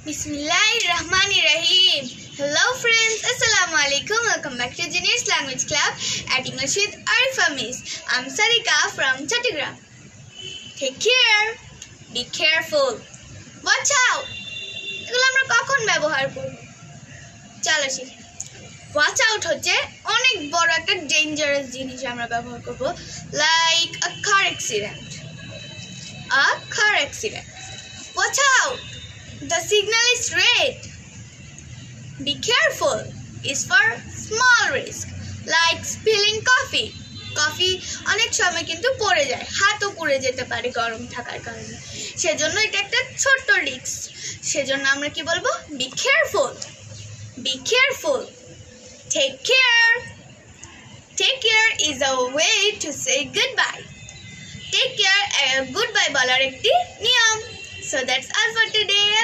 Bismillahirrahmanirrahim. Hello friends, Assalamu alaikum. Welcome back to Juniors Language Club at English with Arifa Miss. I'm Sarika from Chattogram. Take care. Be careful. Watch out. এগুলো আমরা কখন ব্যবহার করব? চলো শিখি। Watch out হচ্ছে অনেক বড় একটা ডেঞ্জারাস জিনিস আমরা ব্যবহার করব, like a car accident. A car accident. Watch out. The signal is red. Be careful is for small risk, like spilling coffee. Coffee অনেক সময় কিন্তু পড়ে যায়, হাতও পুড়ে যেতে পারে গরম থাকার কারণে। সেজন্য এটা একটা ছোট্ট রিস্ক। সেজন্য আমরা কি বলবো? Be careful. Be careful. Take care. Take care is a way to say goodbye. Take care goodbye বলার একটি নিয়ম. So that's all for today.